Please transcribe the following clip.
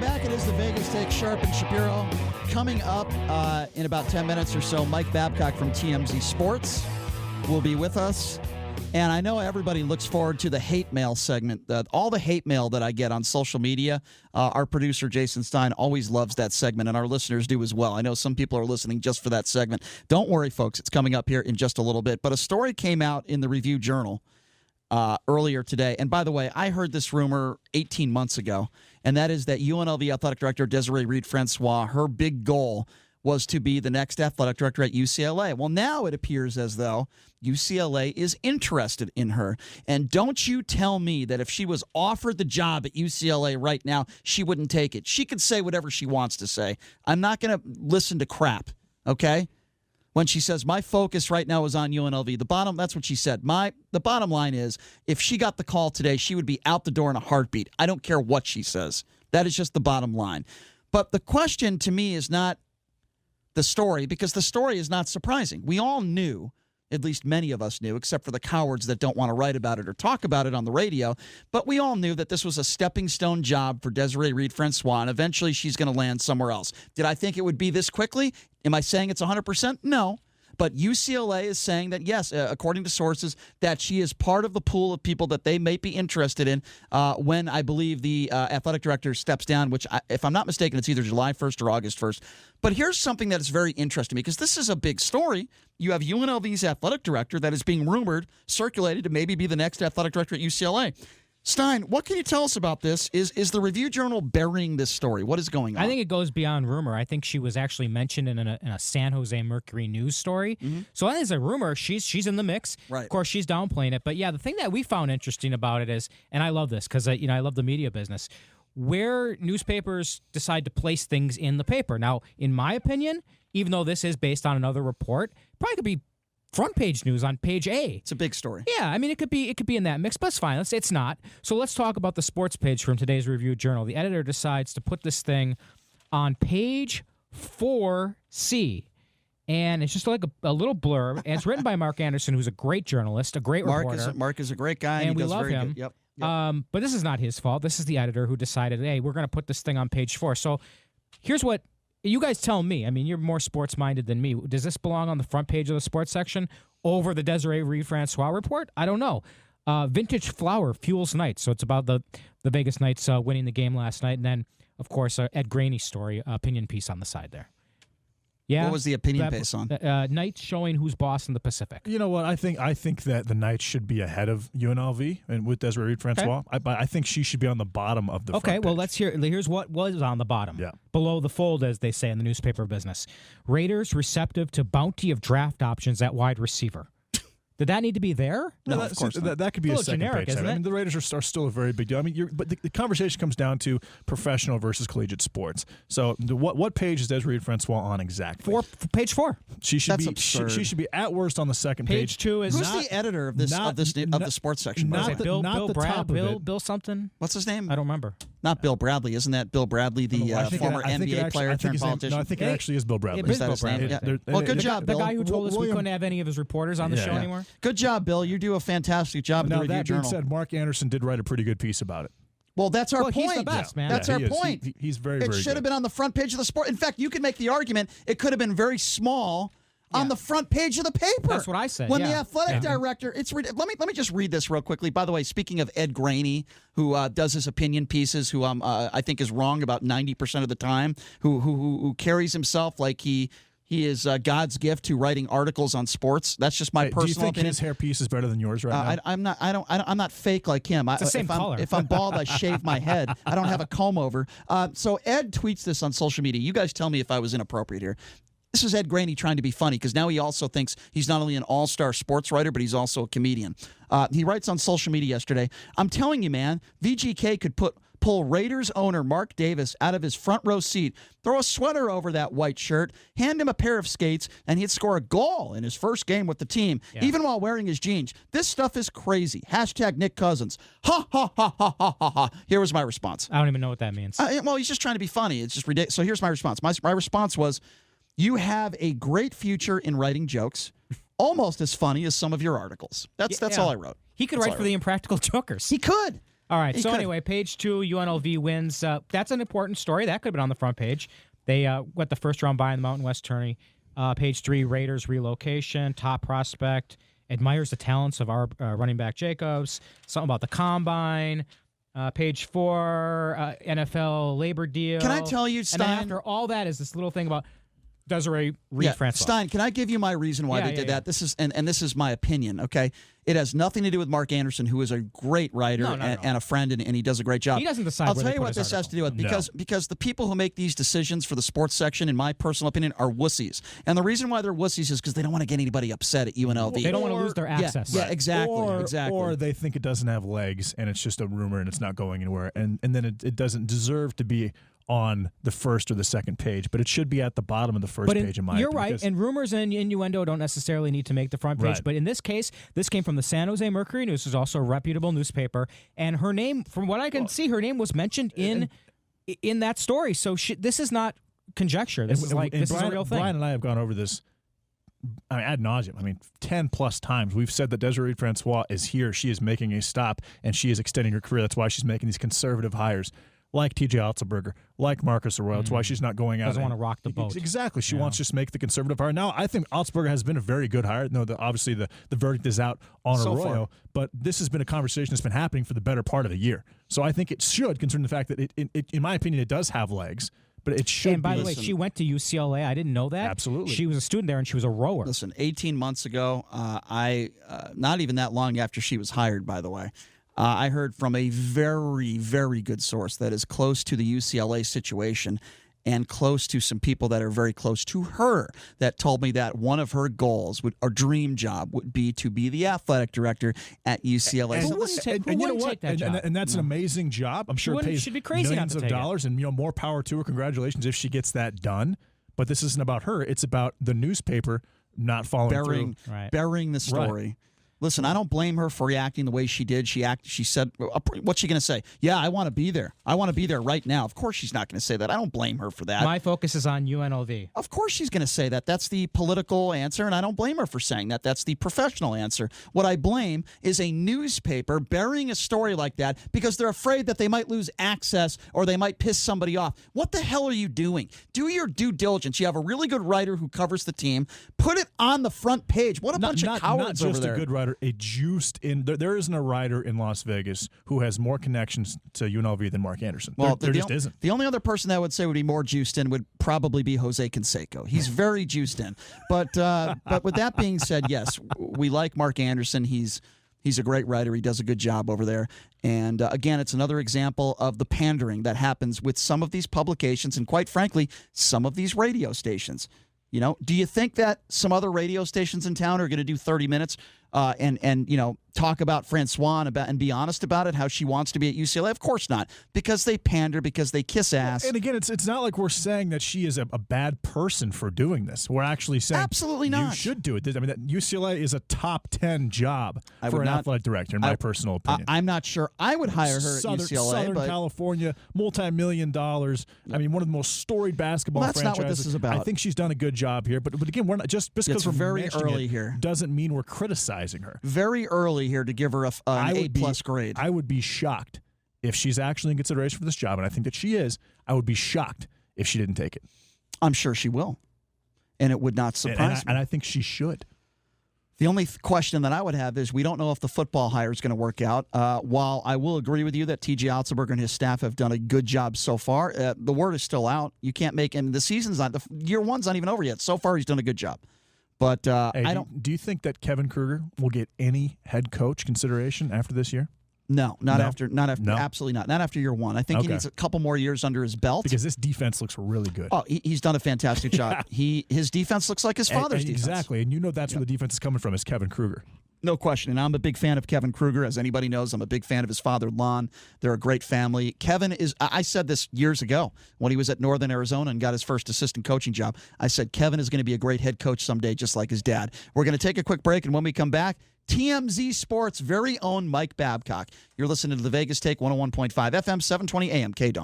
back. It is the Vegas Take Sharp and Shapiro. Coming up in about 10 minutes or so, Mike Babcock from TMZ Sports will be with us. And I know everybody looks forward to the hate mail segment. All the hate mail that I get on social media, our producer, Jason Stein, always loves that segment, and our listeners do as well. I know some people are listening just for that segment. Don't worry, folks. It's coming up here in just a little bit. But a story came out in the Review Journal earlier today. And by the way, I heard this rumor 18 months ago, and that is that UNLV Athletic Director Desiree Reed-Francois, her big goal was to be the next athletic director at UCLA. Well, now it appears as though UCLA is interested in her. And don't you tell me that if she was offered the job at UCLA right now, she wouldn't take it. She could say whatever she wants to say. I'm not going to listen to crap, okay? When she says, my focus right now is on UNLV. That's what she said. The bottom line is, if she got the call today, she would be out the door in a heartbeat. I don't care what she says. That is just the bottom line. But the question to me is not the story, because the story is not surprising. We all knew, at least many of us knew, except for the cowards that don't want to write about it or talk about it on the radio, but we all knew that this was a stepping stone job for Desiree Reed-Francois, and eventually she's going to land somewhere else. Did I think it would be this quickly? Am I saying it's 100%? No. But UCLA is saying that, yes, according to sources, that she is part of the pool of people that they may be interested in when, I believe, the athletic director steps down, which, if I'm not mistaken, it's either July 1st or August 1st. But here's something that is very interesting, because this is a big story. You have UNLV's athletic director that is being rumored, circulated to maybe be the next athletic director at UCLA. Stein, what can you tell us about this? Is the Review Journal burying this story? What is going on? I think it goes beyond rumor. I think she was actually mentioned in a San Jose Mercury news story. Mm-hmm. So I think it's a rumor. She's in the mix. Right. Of course, she's downplaying it. But yeah, the thing that we found interesting about it is, and I love this because I love the media business, where newspapers decide to place things in the paper. Now, in my opinion, even though this is based on another report, probably could be front page news on page A. It's a big story. Yeah, I mean, it could be in that mix, but it's fine. It's not. So let's talk about the sports page from today's Review Journal. The editor decides to put this thing on page 4C. And it's just like a little blurb. And it's written by Mark Anderson, who's a great journalist, a great reporter. Mark is a great guy. And he we does love very him. Good. Yep. But this is not his fault. This is the editor who decided, hey, we're going to put this thing on page 4. So here's what you guys tell me. I mean, you're more sports-minded than me. Does this belong on the front page of the sports section over the Desiree Reed-Francois report? I don't know. Vintage flower fuels Knights. So it's about the Vegas Knights winning the game last night. And then, of course, Ed Graney's story, opinion piece on the side there. Yeah. What was the opinion piece on? Knights showing who's boss in the Pacific. You know what? I think that the Knights should be ahead of UNLV and with Desiree Reed-Francois. Okay. I think she should be on the bottom of the front page. Well, let's hear. Here's what was on the bottom. Yeah. Below the fold, as they say in the newspaper business. Raiders receptive to bounty of draft options at wide receiver. Did that need to be there? No, of course not. That could be a second generic, page. Isn't it? I mean, the Raiders are still a very big deal. I mean, but the conversation comes down to professional versus collegiate sports. So, what page is Desiree Francois on exactly? Page 4. She should That's be. absurd. She should be at worst on the second page. Page 2 is Who's the editor of the sports section? not by the way? the top of it. Bill something. What's his name? I don't remember. Not Bill Bradley. Isn't that Bill Bradley, the former NBA player turned politician? No, I think it actually is Bill Bradley. It is that Bill his name? Bradley. Yeah. Well, good job, Bill. The guy who told us we couldn't have any of his reporters on the show anymore. Good job, Bill. You do a fantastic job at the Now, Review that being Journal. said, Mark Anderson did write a pretty good piece about it. Well, that's our point. He's the best, man. That's Yeah, our he is. point. He's very, very It good. should have been on the front page of the sport. In fact, you could make the argument it could have been very small on the front page of the paper. That's what I say. When the yeah. athletic director, let me just read this real quickly. By the way, speaking of Ed Graney, who does his opinion pieces, who I think is wrong about 90% of the time, who carries himself like he is God's gift to writing articles on sports. That's just my personal Do you think opinion. his hairpiece is better than yours right now? I'm not fake like him. It's the same color. If I'm bald, I shave my head. I don't have a comb over. So Ed tweets this on social media. You guys tell me if I was inappropriate here. This is Ed Graney trying to be funny because now he also thinks he's not only an all-star sports writer, but he's also a comedian. He writes on social media yesterday, I'm telling you, man, VGK could pull Raiders owner Mark Davis out of his front row seat, throw a sweater over that white shirt, hand him a pair of skates, and he'd score a goal in his first game with the team, even while wearing his jeans. This stuff is crazy. Hashtag Nick Cousins. Ha, ha, ha, ha, ha, ha, ha. Here was my response. I don't even know what that means. Well, he's just trying to be funny. It's just ridiculous. So here's my response. My response was, you have a great future in writing jokes, almost as funny as some of your articles. That's all I wrote. He could write for the Impractical Jokers. He could. All right. He So could've- anyway, page 2, UNLV wins. That's an important story. That could have been on the front page. They got the first round bye in the Mountain West tourney. Page 3, Raiders relocation, top prospect, admires the talents of our running back Jacobs. Something about the combine. Page 4, NFL labor deal. Can I tell you, And Stein? then after all that is this little thing about Desiree Reed-Francois. Stein, can I give you my reason why they did that? This is and this is my opinion, okay? It has nothing to do with Mark Anderson, who is a great writer and a friend, and he does a great job. He doesn't decide I'll where tell they you put what his this has to do with, because the people who make these decisions for the sports section, in my personal opinion, are wussies. And the reason why they're wussies is because they don't want to get anybody upset at UNLV. They don't want to lose their access. Yeah, exactly. Or they think it doesn't have legs, and it's just a rumor, and it's not going anywhere. And then it doesn't deserve to be on the first or the second page, but it should be at the bottom of the first page, in my opinion. You're right, and rumors and innuendo don't necessarily need to make the front page, Right. but in this case, this came from the San Jose Mercury News, which is also a reputable newspaper, and her name, from what I can see, her name was mentioned in that story, so this is not conjecture. This is a real thing. Brian and I have gone over this ad nauseum. 10+ times. We've said that Desiree Francois is here. She is making a stop, and she is extending her career. That's why she's making these conservative hires, like T.J. Otzelberger, like Marcus Arroyo. That's why she's not going out. Doesn't want to rock the boat. Exactly. She wants to just make the conservative hire. Now, I think Otzelberger has been a very good hire. No, obviously the verdict is out on Arroyo, but this has been a conversation that's been happening for the better part of a year. So I think it should, considering the fact that, it in my opinion, it does have legs. But it should. And by the way, she went to UCLA. I didn't know that. Absolutely. She was a student there, and she was a rower. Listen, 18 months ago, not even that long after she was hired, by the way, I heard from a very, very good source that is close to the UCLA situation and close to some people that are very close to her that told me that one of her goals, or dream job, would be to be the athletic director at UCLA. Who wouldn't take that job? And that's an amazing job. I'm sure it pays should be crazy millions not to of take dollars, and more power to her. Congratulations if she gets that done. But this isn't about her. It's about the newspaper not following through. Burying the story. Right. Listen, I don't blame her for reacting the way she did. She said, what's she going to say? Yeah, I want to be there. I want to be there right now. Of course she's not going to say that. I don't blame her for that. My focus is on UNLV. Of course she's going to say that. That's the political answer, and I don't blame her for saying that. That's the professional answer. What I blame is a newspaper burying a story like that because they're afraid that they might lose access or they might piss somebody off. What the hell are you doing? Do your due diligence. You have a really good writer who covers the team. Put it on the front page. What a bunch of cowards not over just there. A good writer, a juiced in. There isn't a writer in Las Vegas who has more connections to UNLV than Mark Anderson. Well, there just isn't. The only other person that I would say would be more juiced in would probably be Jose Canseco. He's very juiced in. But with that being said, yes, we like Mark Anderson. He's a great writer. He does a good job over there. And again, it's another example of the pandering that happens with some of these publications and, quite frankly, some of these radio stations. Do you think that some other radio stations in town are going to do 30 minutes and talk about Francois and be honest about it, how she wants to be at UCLA? Of course not, because they pander, because they kiss ass. And again, it's not like we're saying that she is a bad person for doing this. We're actually saying absolutely not. You should do it. That UCLA is a top 10 job for an athletic director, in my personal opinion. I'm not sure I would hire her at UCLA. Southern California, $multi-million. One of the most storied basketball franchises. That's not what this is about. I think she's done a good job here, but again, we're not just because we're very early it here doesn't mean we're criticizing her. Very early here to give her an A+ grade. I would be shocked if she's actually in consideration for this job, and I think that she is. I would be shocked if she didn't take it. I'm sure she will, and it would not surprise me. And I think she should. The only question that I would have is we don't know if the football hire is going to work out. While I will agree with you that T.J. Otzelberger and his staff have done a good job so far, the word is still out. You can't make, and the season's not, year one's not even over yet. So far, he's done a good job. But I don't. Do you think that Kevin Kruger will get any head coach consideration after this year? No, not after. No? Absolutely not. Not after year one. I think he needs a couple more years under his belt because this defense looks really good. Oh, he's done a fantastic job. His defense looks like his father's defense. Exactly, and that's where the defense is coming from, is Kevin Kruger. No question. And I'm a big fan of Kevin Kruger. As anybody knows, I'm a big fan of his father, Lon. They're a great family. Kevin is, I said this years ago when he was at Northern Arizona and got his first assistant coaching job. I said, Kevin is going to be a great head coach someday, just like his dad. We're going to take a quick break, and when we come back, TMZ Sports' very own Mike Babcock. You're listening to the Vegas Take 101.5 FM, 720 AM, KDAWN.